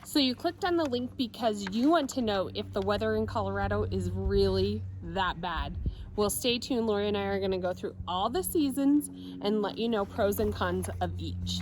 So you clicked on the link because you want to know if the weather in Colorado is really that bad. Well, stay tuned. Laurie and I are going to go through all the seasons and let you know pros and cons of each.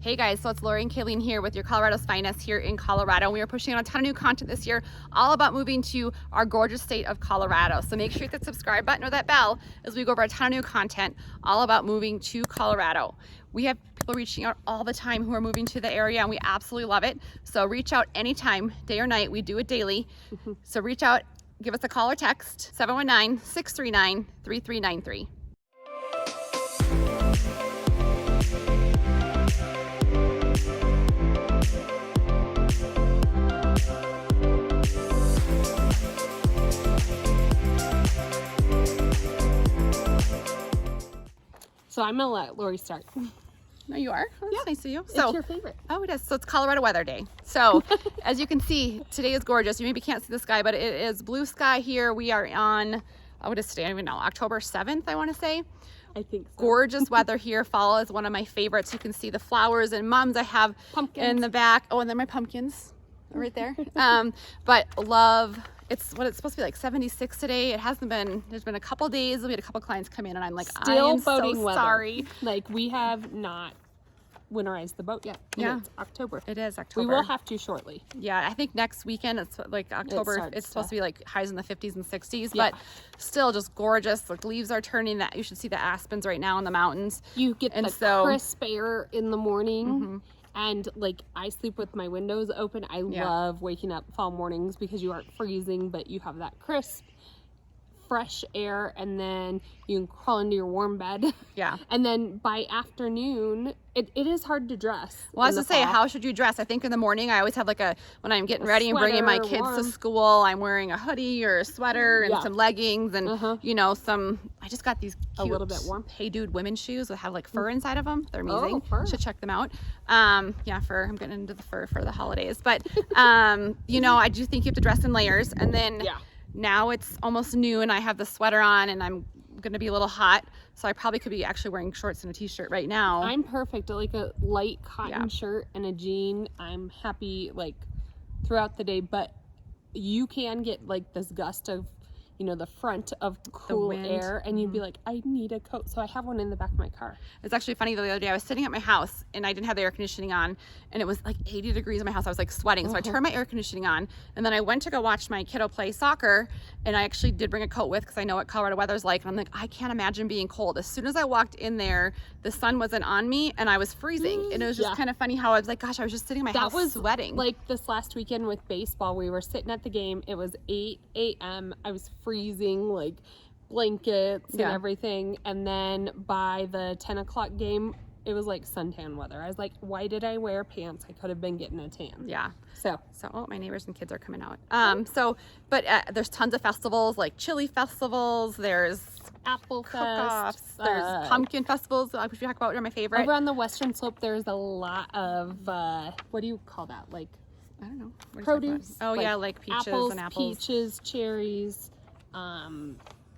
Hey guys, so it's Laurie and Kalene here with your Colorado's Finest here in Colorado. We are pushing out a ton of new content this year, all about moving to our gorgeous state of Colorado. So make sure you hit that subscribe button or that bell as we go over a ton of new content, all about moving to Colorado. We have people reaching out all the time who are moving to the area, and we absolutely love it. So reach out anytime, day or night. We do it daily. So reach out, give us a call or text, 719-639-3393. So I'm gonna let Laurie start. No, you are? Oh, that's nice of you. It's your favorite. Oh, it is. So it's Colorado weather day. So as you can see, today is gorgeous. You maybe can't see the sky, but it is blue sky here. We are on, what is today? I don't even know, October 7th, I want to say. I think so. Gorgeous weather here. Fall is one of my favorites. You can see the flowers and mums. I have Pumpkins in the back. Oh, and then my pumpkins right there. But love. It's supposed to be like 76 today. It hasn't been. There's been a couple days. We had a couple clients come in, and I'm like, still I am boating so weather. sorry. Like, we have not winterized the boat yet. Yeah. It's October. It is October. We will have to shortly. Yeah, I think next weekend it's like October. It's supposed to be like highs in the 50s and 60s, but still just gorgeous. Like leaves are turning. That you should see the aspens right now in the mountains. You get the crisp air in the morning. And like I sleep with my windows open. I love waking up fall mornings because you aren't freezing, but you have that crisp, fresh air, and then you can crawl into your warm bed. Yeah. And then by afternoon, it is hard to dress. Well, I was to say, how should you dress? I think in the morning, I always have like when I'm getting ready and bringing my kids to school, I'm wearing a hoodie or a sweater and some leggings and, you know, I just got these cute, a little bit warm. Hey Dude women's shoes that have like fur inside of them. They're amazing. Oh, fur. Should check them out. Yeah, fur. I'm getting into the fur for the holidays. But, you know, I do think you have to dress in layers. And then now it's almost noon. I have the sweater on and I'm going to be a little hot. So I probably could be actually wearing shorts and a t-shirt right now. I'm perfect. Like a light cotton shirt and a jean. I'm happy like throughout the day, but you can get like this gust of, you know, the front of cool air and you'd be like, I need a coat. So I have one in the back of my car. It's actually funny, the other day I was sitting at my house and I didn't have the air conditioning on and it was like 80 degrees in my house. I was like sweating. So I turned my air conditioning on and then I went to go watch my kiddo play soccer and I actually did bring a coat with because I know what Colorado weather's like. And I'm like, I can't imagine being cold. As soon as I walked in there, the sun wasn't on me and I was freezing. And it was just kind of funny how I was like, gosh, I was just sitting in my house sweating. Like this last weekend with baseball, we were sitting at the game. It was 8 a.m. I was freezing, like blankets and everything. And then by the 10 o'clock game, it was like suntan weather. I was like, why did I wear pants? I could have been getting a tan. Yeah. So oh, my neighbors and kids are coming out. But there's tons of festivals, like chili festivals. There's Apple cook-offs. Fest. There's pumpkin festivals, which we talk about. Are my favorite. Over on the Western Slope, there's a lot of what do you call that? Like, I don't know. Produce. Oh yeah, like peaches and apples. Peaches, cherries,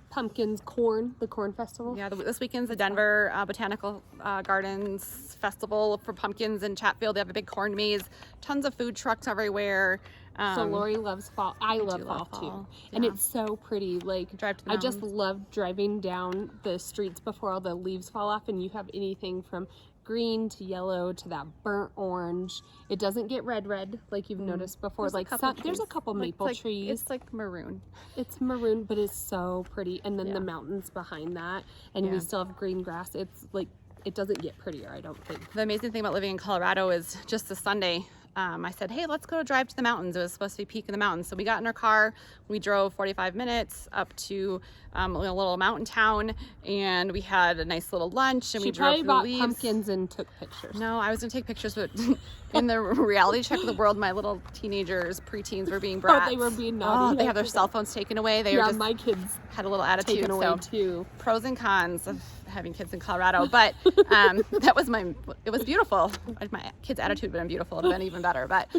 pumpkins, corn. The corn festival. Yeah, this weekend's the Denver Botanical Gardens Festival for pumpkins in Chatfield. They have a big corn maze. Tons of food trucks everywhere. So Laurie loves fall. I love fall too. And it's so pretty. Like, I just love driving down the streets before all the leaves fall off and you have anything from green to yellow to that burnt orange. It doesn't get red like you've noticed before. There's a couple maple trees. It's like maroon. It's maroon, but it's so pretty. And then the mountains behind that, and we still have green grass. It's like, it doesn't get prettier, I don't think. The amazing thing about living in Colorado is just this Sunday, I said, hey, let's go drive to the mountains. It was supposed to be peak in the mountains. So we got in our car, we drove 45 minutes up to a little mountain town, and we had a nice little lunch, and we drove through the leaves. She probably bought pumpkins and took pictures. No, I was gonna take pictures, but In the reality check of the world, my little teenagers, preteens were being brats. Oh, they were being naughty. They have their cell phones taken away. They were just, my kids had a little attitude. taken away too. Pros and cons of having kids in Colorado, but it was beautiful. My kids' attitude would have been beautiful. It would have been even better, but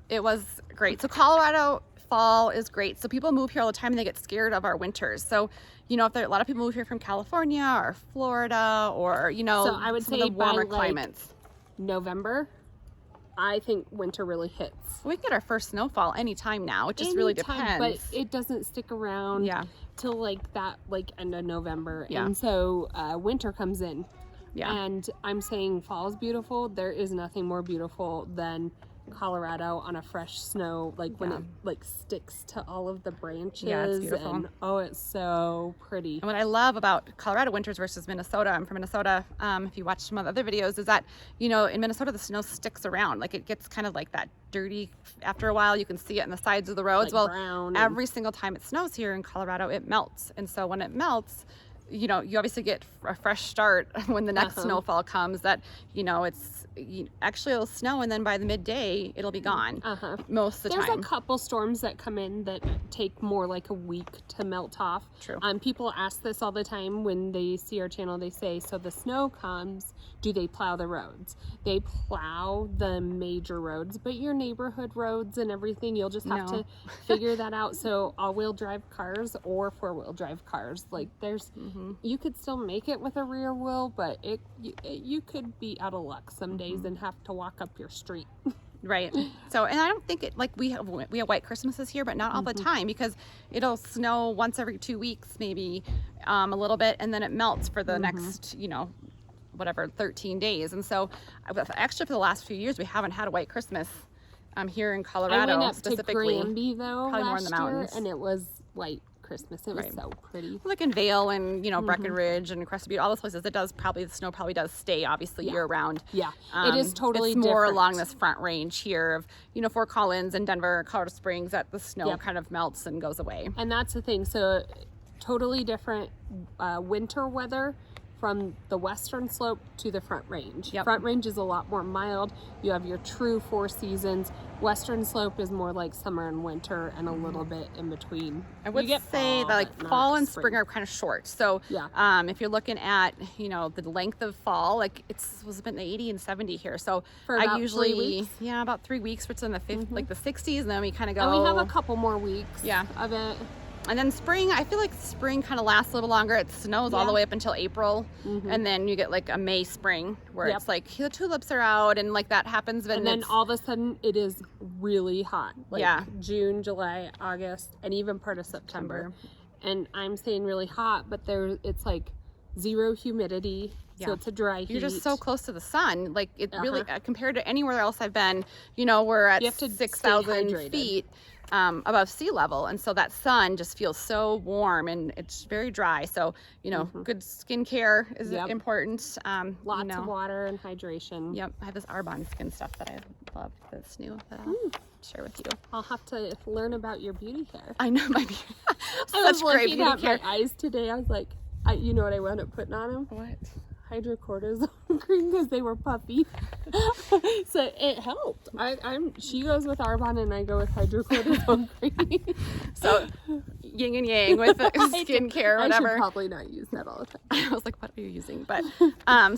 it was great. So Colorado fall is great. So people move here all the time and they get scared of our winters. So, you know, if there a lot of people move here from California or Florida or, you know, so I would say the warmer by, climates. November, I think winter really hits. We can get our first snowfall anytime now. It just really depends. But it doesn't stick around till like end of November. Yeah. And so winter comes in. Yeah. And I'm saying fall is beautiful. There is nothing more beautiful than Colorado on a fresh snow, like when it like sticks to all of the branches. Yeah, it's beautiful. And it's so pretty. And what I love about Colorado winters versus Minnesota, I'm from Minnesota, if you watch some of the other videos, is that, you know, in Minnesota the snow sticks around. Like it gets kind of like that dirty after a while. You can see it in the sides of the roads. Like well, brown every single time it snows here in Colorado, it melts. And so when it melts, you know, you obviously get a fresh start when the next snowfall comes. That, you know, actually it'll snow and then by the midday it'll be gone most of the time. There's a couple storms that come in that take more like a week to melt off. True. People ask this all the time when they see our channel. They say, so the snow comes, do they plow the roads? They plow the major roads, but your neighborhood roads and everything, you'll just have to figure that out. So all-wheel drive cars or four-wheel drive cars, like there's you could still make it with a rear wheel, but you could be out of luck some days and have to walk up your street. Right. So, and I don't think it, like we have white Christmases here, but not all the time, because it'll snow once every 2 weeks, maybe a little bit, and then it melts for the next, you know, whatever, 13 days. And so actually for the last few years, we haven't had a white Christmas here in Colorado. I went up specifically to Granby though probably more in last the mountains. year, and it was white Christmas. It was so pretty. Like in Vail and, you know, Breckenridge and Crested Butte, all those places, the snow probably does stay obviously year round. Yeah, it is totally it's more different. along this front range here of, you know, Fort Collins and Denver, Colorado Springs, that the snow kind of melts and goes away. And that's the thing. So totally different winter weather from the western slope to the front range. Front range is a lot more mild. You have your true 4 seasons. Western slope is more like summer and winter and a little bit in between. I would say that like fall and spring are kind of short. So if you're looking at, you know, the length of fall, like was been 80 and 70 here. So for I usually 3 weeks? about 3 weeks, which is in the like the 60s, and then we kind of go. And we have a couple more weeks of it. And then spring, I feel like spring kind of lasts a little longer. It snows all the way up until April. And then you get like a May spring where it's like the tulips are out and like that happens. And then all of a sudden it is really hot. Like June, July, August, and even part of September. And I'm saying really hot, but it's like 0 humidity. So it's a dry heat. You're just so close to the sun. Like it really, compared to anywhere else I've been, you know, we're at 6,000 feet. Above sea level, and so that sun just feels so warm and it's very dry. So, you know, good skincare is important. Lots of water and hydration. I have this Arbonne skin stuff that I love that's new that I'll share with you. I'll have to learn about your beauty care. I know my beauty. I was looking at my eyes today. I was like, you know what I wound up putting on them? What? Hydrocortisone cream, because they were puffy. So it helped. She goes with Arbonne and I go with hydrocortisone cream. So yin and yang with the skincare, whatever. I should probably not use that all the time. I was like, what are you using? But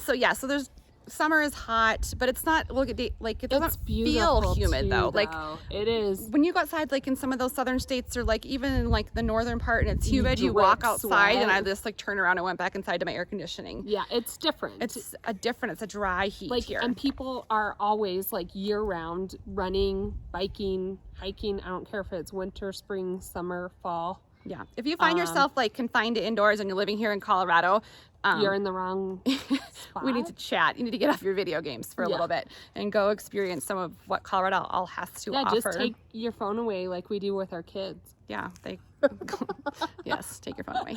so there's summer is hot, but it's not it doesn't feel humid though. Like it is. When you go outside, like in some of those southern states, or like even in like the northern part, and it's humid, you walk outside, and I just like turned around and went back inside to my air conditioning. Yeah, it's different. It's a dry heat here. And people are always like year round running, biking, hiking. I don't care if it's winter, spring, summer, fall. Yeah. If you find yourself like confined to indoors and you're living here in Colorado, you're in the wrong spot. We need to chat. You need to get off your video games for a little bit and go experience some of what Colorado all has to offer. Yeah, just take your phone away like we do with our kids. Yeah, yes, take your phone away.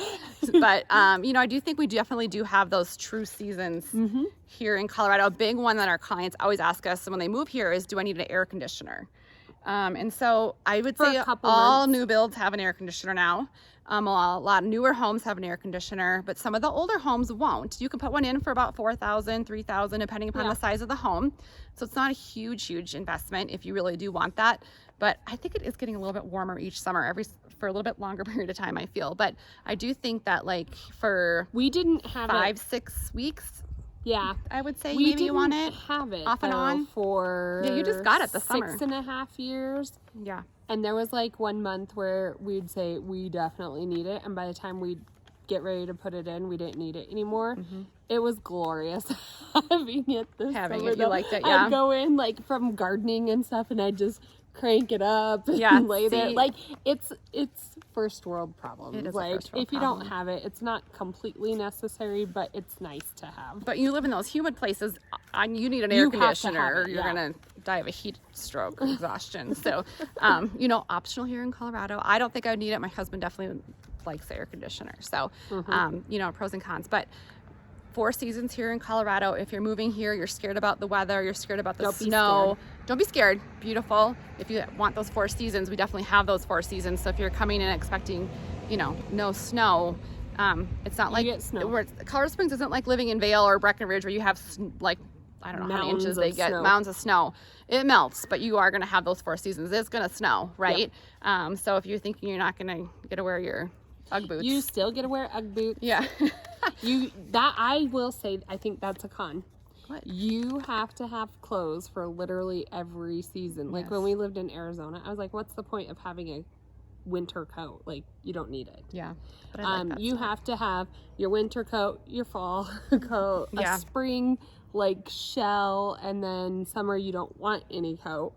But, you know, I do think we definitely do have those true seasons here in Colorado. A big one that our clients always ask us when they move here is, do I need an air conditioner? And so I would For say a couple all months. new builds have an air conditioner now. A lot of newer homes have an air conditioner, but some of the older homes won't. You can put one in for about $4,000, $3,000, depending upon the size of the home. So it's not a huge investment if you really do want that. But I think it is getting a little bit warmer each summer, for a little bit longer period of time, I feel. But I do think that like for we didn't have 5-6 weeks, yeah, I would say we maybe you want it have it off and on for you just got it this summer. 6.5 years. Yeah. And there was like 1 month where we'd say we definitely need it, and by the time we'd get ready to put it in, we didn't need it anymore. It was glorious having it this summer. You liked it, yeah. I'd go in like from gardening and stuff, and I'd just crank it up and lay there. Like it's first world problems. It is like a first world if you problem. don't have it, it's not completely necessary, but it's nice to have. But you live in those humid places, you need an air conditioner, or you're yeah. gonna die of a heat stroke or exhaustion. So, you know, optional here in Colorado. I don't think I would need it. My husband definitely likes the air conditioner. So, you know, pros and cons. But 4 seasons here in Colorado. If you're moving here, you're scared about the weather, you're scared about the snow. Don't be scared. Beautiful. If you want those 4 seasons, we definitely have those 4 seasons. So if you're coming in expecting, you know, no snow, it's not like Colorado Springs isn't like living in Vail or Breckenridge where you have like, I don't know how many inches they get, mounds of snow. It melts, but you are going to have those 4 seasons. It's going to snow, right? Yep. So if you're thinking you're not going to get to wear your Ugg boots, you still get to wear Ugg boots. Yeah. I will say, I think that's a con. What? You have to have clothes for literally every season. Like when we lived in Arizona, I was like, what's the point of having a winter coat? Like, you don't need it. Yeah. But I like that you have to have your winter coat, your fall coat, a spring like shell, and then summer you don't want any coat.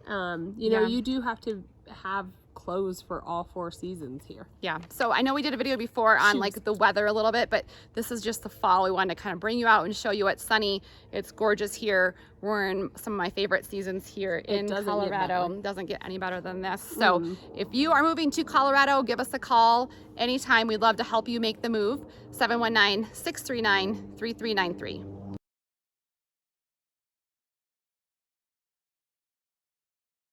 You know, you do have to have clothes for all 4 seasons here. Yeah. So I know we did a video before on like the weather a little bit, but this is just the fall. We wanted to kind of bring you out and show you it's sunny. It's gorgeous here. We're in some of my favorite seasons here in Colorado. Doesn't get any better than this. So if you are moving to Colorado, give us a call anytime. We'd love to help you make the move. 719-639-3393.